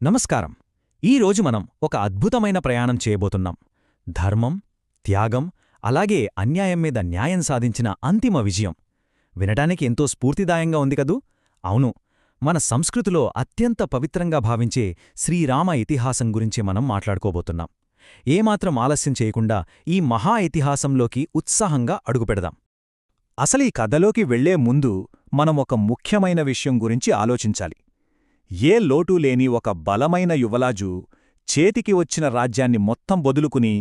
నమస్కారం. ఈరోజు మనం ఒక అద్భుతమైన ప్రయాణం చేయబోతున్నాం. ధర్మం, త్యాగం, అలాగే అన్యాయం మీద న్యాయం సాధించిన అంతిమ విజయం. వినటానికి ఎంతో స్ఫూర్తిదాయంగా ఉంది కదూ? అవును, మన సంస్కృతిలో అత్యంత పవిత్రంగా భావించే శ్రీరామ ఇతిహాసం గురించి మనం మాట్లాడుకోబోతున్నాం. ఏమాత్రం ఆలస్యం చేయకుండా ఈ మహా ఇతిహాసంలోకి ఉత్సాహంగా అడుగుపెడదాం. అసలీ కథలోకి వెళ్లే ముందు మనం ఒక ముఖ్యమైన విషయం గురించి ఆలోచించాలి. ఏ లోటూ లేని ఒక బలమైన యువరాజు చేతికి వచ్చిన రాజ్యాన్ని మొత్తం వదులుకుని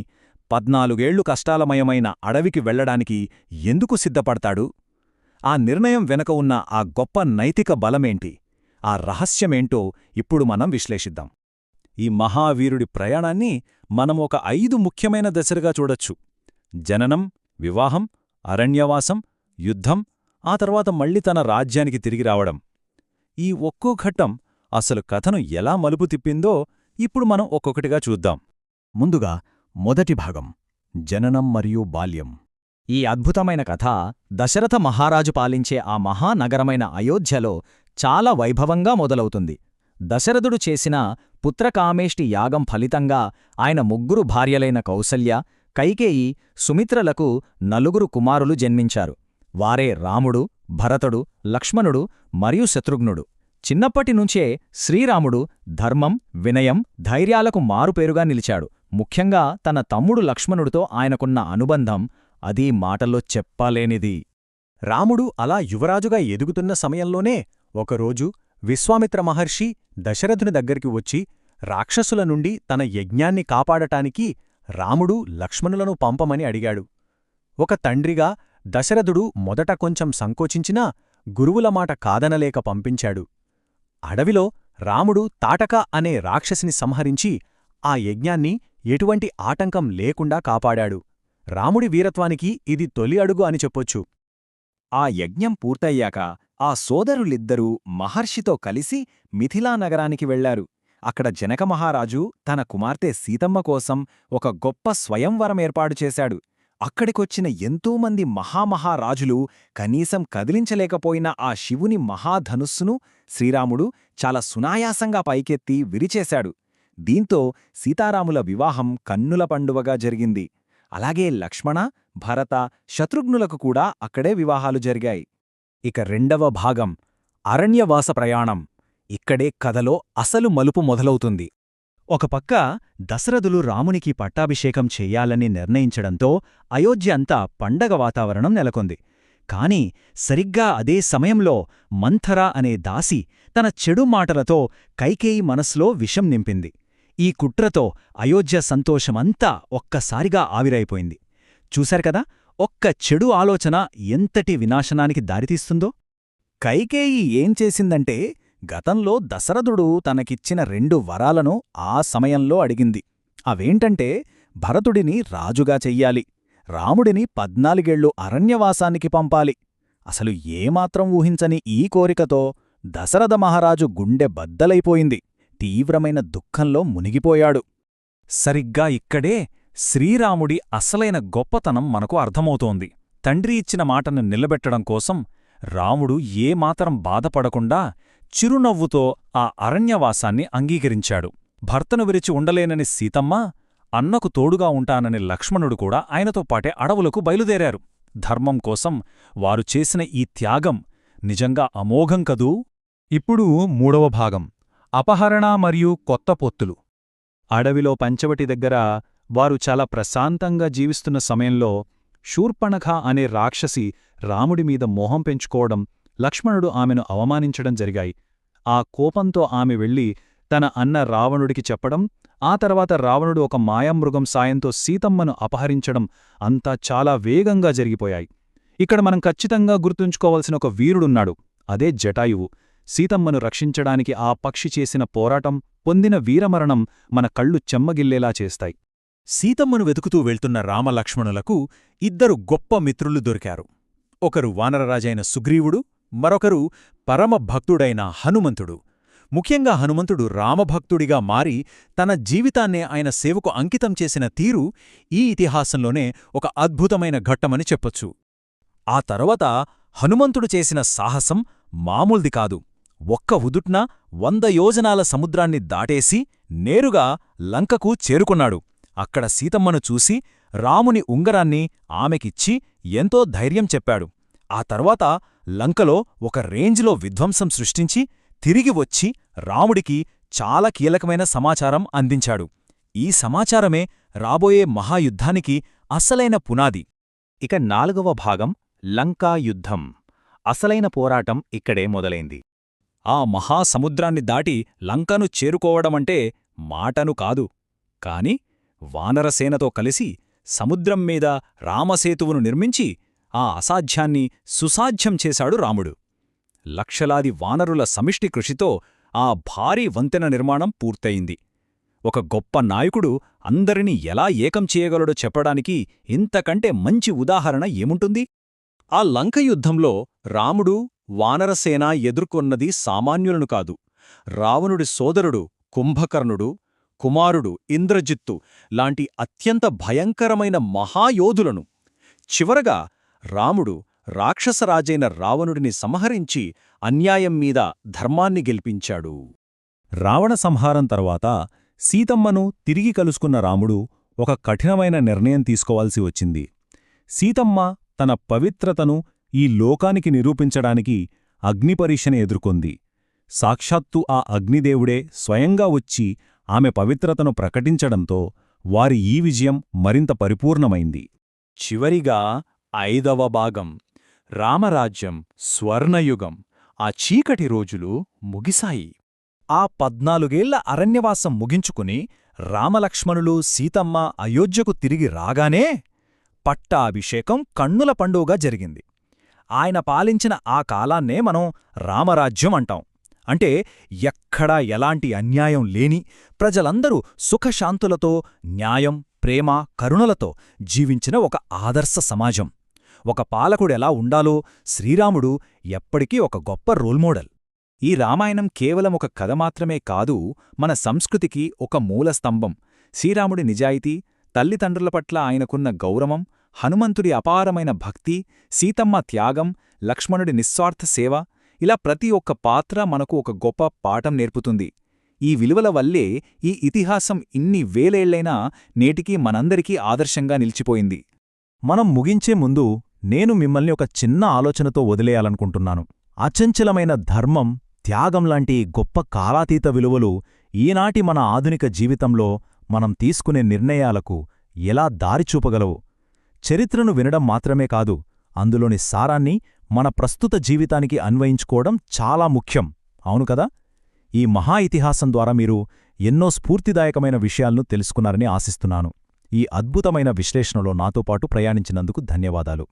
14 కష్టాలమయమైన అడవికి వెళ్లడానికి ఎందుకు సిద్ధపడతాడు? ఆ నిర్ణయం వెనక ఉన్న ఆ గొప్ప నైతిక బలమేంటి? ఆ రహస్యమేంటో ఇప్పుడు మనం విశ్లేషిద్దాం. ఈ మహావీరుడి ప్రయాణాన్ని మనం ఒక 5 ముఖ్యమైన దశలుగా చూడొచ్చు. జననం, వివాహం, అరణ్యవాసం, యుద్ధం, ఆ తర్వాత మళ్లీ తన రాజ్యానికి తిరిగి రావడం. ఈ ఒక్కో ఘట్టం అసలు కథను ఎలా మలుపు తిప్పిందో ఇప్పుడు మనం ఒక్కొక్కటిగా చూద్దాం. ముందుగా మొదటి భాగం, జననం మరియు బాల్యం. ఈ అద్భుతమైన కథ దశరథ మహారాజు పాలించే ఆ మహానగరమైన అయోధ్యలో చాలా వైభవంగా మొదలవుతుంది. దశరథుడు చేసిన పుత్రకామేష్టి యాగం ఫలితంగా ఆయన 3 భార్యలైన కౌసల్య, కైకేయి, సుమిత్రలకు 4 కుమారులు జన్మించారు. వారే రాముడు, భరతుడు, లక్ష్మణుడు మరియు శత్రుఘ్నుడు. చిన్నప్పటినుంచే శ్రీరాముడు ధర్మం, వినయం, ధైర్యాలకు మారుపేరుగా నిలిచాడు. ముఖ్యంగా తన తమ్ముడు లక్ష్మణుడితో ఆయనకున్న అనుబంధం అదీ మాటల్లో చెప్పలేనిది. రాముడు అలా యువరాజుగా ఎదుగుతున్న సమయంలోనే ఒకరోజు విశ్వామిత్ర మహర్షి దశరథుని దగ్గరికి వచ్చి రాక్షసుల నుండి తన యజ్ఞాన్ని కాపాడటానికి రాముడు, లక్ష్మణులను పంపమని అడిగాడు. ఒక తండ్రిగా దశరథుడు మొదట కొంచెం సంకోచించినా గురువుల మాట కాదనలేక పంపించాడు. అడవిలో రాముడు తాటక అనే రాక్షసిని సంహరించి ఆ యజ్ఞాన్ని ఎటువంటి ఆటంకం లేకుండా కాపాడాడు. రాముడి వీరత్వానికి ఇది తొలి అడుగు అని చెప్పొచ్చు. ఆ యజ్ఞం పూర్తయ్యాక ఆ సోదరులిద్దరూ మహర్షితో కలిసి మిథిలా నగరానికి వెళ్లారు. అక్కడ జనకమహారాజు తన కుమార్తె సీతమ్మ కోసం ఒక గొప్ప స్వయంవరం ఏర్పాటు చేశాడు. అక్కడికొచ్చిన ఎంతోమంది మహామహారాజులు కనీసం కదిలించలేకపోయిన ఆ శివుని మహాధనుస్సును శ్రీరాముడు చాలా సునాయాసంగా పైకెత్తి విరిచేశాడు. దీంతో సీతారాముల వివాహం కన్నుల పండువగా జరిగింది. అలాగే లక్ష్మణ, భరత, శత్రుఘ్నులకు కూడా అక్కడే వివాహాలు జరిగాయి. ఇక రెండవ భాగం, అరణ్యవాస ప్రయాణం. ఇక్కడే కథలో అసలు మలుపు మొదలవుతుంది. ఒక పక్క దశరథులు రామునికి పట్టాభిషేకం చెయ్యాలని నిర్ణయించడంతో అయోధ్య అంతా పండగ వాతావరణం నెలకొంది. కాని సరిగ్గా అదే సమయంలో మంథర అనే దాసి తన చెడు మాటలతో కైకేయి మనస్సులో విషం నింపింది. ఈ కుట్రతో అయోధ్య సంతోషమంతా ఒక్కసారిగా ఆవిరైపోయింది. చూశారుకదా, ఒక్క చెడు ఆలోచన ఎంతటి వినాశనానికి దారితీస్తుందో. కైకేయి ఏం చేసిందంటే గతంలో దశరథుడు తనకిచ్చిన 2 వరాలను ఆ సమయంలో అడిగింది. అవేంటంటే భరతుడిని రాజుగా చెయ్యాలి, రాముడిని 14 అరణ్యవాసానికి పంపాలి. అసలు ఏమాత్రం ఊహించని ఈ కోరికతో దశరథ మహారాజు గుండె బద్దలైపోయింది. తీవ్రమైన దుఃఖంలో మునిగిపోయాడు. సరిగ్గా ఇక్కడే శ్రీరాముడి అసలైన గొప్పతనం మనకు అర్థమవుతోంది. తండ్రి ఇచ్చిన మాటను నిలబెట్టడం కోసం రాముడు ఏమాత్రం బాధపడకుండా చిరునవ్వుతో ఆ అరణ్యవాసాన్ని అంగీకరించాడు. భర్తను విరిచి ఉండలేనని సీతమ్మ, అన్నకు తోడుగా ఉంటానని లక్ష్మణుడు కూడా ఆయనతో పాటే అడవులకు బయలుదేరారు. ధర్మం కోసం వారు చేసిన ఈ త్యాగం నిజంగా అమోఘం కదూ. ఇప్పుడు మూడవ భాగం, అపహరణ మరియు కొత్త పొత్తులు. అడవిలో పంచవటి దగ్గర వారు చాలా ప్రశాంతంగా జీవిస్తున్న సమయంలో శూర్పణఖ అనే రాక్షసి రాముడిమీద మోహం పెంచుకోవడం, లక్ష్మణుడు ఆమెను అవమానించడం జరిగాయి. ఆ కోపంతో ఆమె వెళ్లి తన అన్న రావణుడికి చెప్పడం, ఆ తర్వాత రావణుడు ఒక మాయామృగం సాయంతో సీతమ్మను అపహరించడం అంతా చాలా వేగంగా జరిగిపోయాయి. ఇక్కడ మనం ఖచ్చితంగా గుర్తుంచుకోవలసిన ఒక వీరుడున్నాడు. అదే జటాయువు. సీతమ్మను రక్షించడానికి ఆ పక్షి చేసిన పోరాటం, పొందిన వీరమరణం మన కళ్ళు చెమ్మగిల్లేలా చేస్తాయి. సీతమ్మను వెతుకుతూ వెళ్తున్న రామలక్ష్మణులకు 2 గొప్ప మిత్రులు దొరికారు. ఒకరు వానరరాజైన సుగ్రీవుడు, మరొకరు పరమభక్తుడైన హనుమంతుడు. ముఖ్యంగా హనుమంతుడు రామభక్తుడిగా మారి తన జీవితాన్నే ఆయన సేవకు అంకితం చేసిన తీరు ఈ ఇతిహాసంలోనే ఒక అద్భుతమైన ఘట్టమని చెప్పొచ్చు. ఆ తరువాత హనుమంతుడు చేసిన సాహసం మామూల్ది కాదు. ఒక్క ఉదుట్న 100 యోజనాల సముద్రాన్ని దాటేసి నేరుగా లంకకు చేరుకున్నాడు. అక్కడ సీతమ్మను చూసి రాముని ఉంగరాన్ని ఆమెకిచ్చి ఎంతో ధైర్యం చెప్పాడు. ఆ తర్వాత లంకలో ఒక రేంజ్లో విధ్వంసం సృష్టించి తిరిగి వచ్చి రాముడికి చాలా కీలకమైన సమాచారం అందించాడు. ఈ సమాచారమే రాబోయే మహాయుద్ధానికి అసలైన పునాది. ఇక 4వ భాగం లంకా యుద్ధం. అసలైన పోరాటం ఇక్కడే మొదలైంది. ఆ మహాసముద్రాన్ని దాటి లంకను చేరుకోవడమంటే మాటను కాదు, కాని వానరసేనతో కలిసి సముద్రం మీద రామసేతువును నిర్మించి ఆ అసాధ్యాన్ని సుసాధ్యం చేశాడు రాముడు. లక్షలాది వానరుల సమిష్టి కృషితో ఆ భారీ వంతెన నిర్మాణం పూర్తయింది. ఒక గొప్ప నాయకుడు అందరినీ ఎలా ఏకం చేయగలడో చెప్పడానికి ఇంతకంటే మంచి ఉదాహరణ ఏముంటుంది? ఆ లంక యుద్ధంలో రాముడు, వానరసేన ఎదుర్కొన్నది సామాన్యులను కాదు, రావణుడి సోదరుడు కుంభకర్ణుడు, కుమారుడు ఇంద్రజిత్తు లాంటి అత్యంత భయంకరమైన మహాయోధులను. చివరగా రాముడు రాక్షసరాజైన రావణుడిని సంహరించి అన్యాయం మీద ధర్మాన్ని గెలిపించాడు. రావణ సంహారం తర్వాత సీతమ్మను తిరిగి కలుసుకున్న రాముడు ఒక కఠినమైన నిర్ణయం తీసుకోవాల్సి వచ్చింది. సీతమ్మ తన పవిత్రతను ఈ లోకానికి నిరూపించడానికి అగ్నిపరీక్షని ఎదుర్కొంది. సాక్షాత్తు ఆ అగ్నిదేవుడే స్వయంగా వచ్చి ఆమె పవిత్రతను ప్రకటించడంతో వారి ఈ విజయం మరింత పరిపూర్ణమైంది. చివరిగా 5వ భాగం రామరాజ్యం స్వర్ణయుగం. ఆ చీకటి రోజులు ముగిశాయి. ఆ 14 అరణ్యవాసం ముగించుకుని రామలక్ష్మణులు సీతమ్మ అయోధ్యకు తిరిగి రాగానే పట్టాభిషేకం కన్నుల పండుగగా జరిగింది. ఆయన పాలించిన ఆ కాలాన్నే మనం రామరాజ్యం అంటాం. అంటే ఎక్కడా ఎలాంటి అన్యాయం లేని, ప్రజలందరూ సుఖశాంతులతో, న్యాయం, ప్రేమ, కరుణలతో జీవించిన ఒక ఆదర్శ సమాజం. ఒక పాలకుడెలా ఉండాలో శ్రీరాముడు ఎప్పటికీ ఒక గొప్ప రోల్ మోడల్. ఈ రామాయణం కేవలం ఒక కథ మాత్రమే కాదు, మన సంస్కృతికి ఒక మూలస్తంభం. శ్రీరాముడి నిజాయితీ, తల్లిదండ్రుల పట్ల ఆయనకున్న గౌరవం, హనుమంతుడి అపారమైన భక్తి, సీతమ్మ త్యాగం, లక్ష్మణుడి నిస్వార్థ సేవ, ఇలా ప్రతి ఒక్క పాత్ర మనకు ఒక గొప్ప పాఠం నేర్పుతుంది. ఈ విలువల వల్లే ఈ ఇతిహాసం ఇన్ని వేలేళ్లైనా నేటికీ మనందరికీ ఆదర్శంగా నిలిచిపోయింది. మనం ముగించే ముందు నేను మిమ్మల్ని ఒక చిన్న ఆలోచనతో వదిలేయాలనుకుంటున్నాను. అచంచలమైన ధర్మం, త్యాగంలాంటి గొప్ప కాలాతీత విలువలు ఈనాటి మన ఆధునిక జీవితంలో మనం తీసుకునే నిర్ణయాలకు ఎలా దారిచూపగలవు? చరిత్రను వినడం మాత్రమే కాదు, అందులోని సారాన్ని మన ప్రస్తుత జీవితానికి అన్వయించుకోవడం చాలా ముఖ్యం. అవును కదా? ఈ మహా ఇతిహాసం ద్వారా మీరు ఎన్నో స్ఫూర్తిదాయకమైన విషయాలను తెలుసుకున్నారని ఆశిస్తున్నాను. ఈ అద్భుతమైన విశ్లేషణలో నాతో పాటు ప్రయాణించినందుకు ధన్యవాదాలు.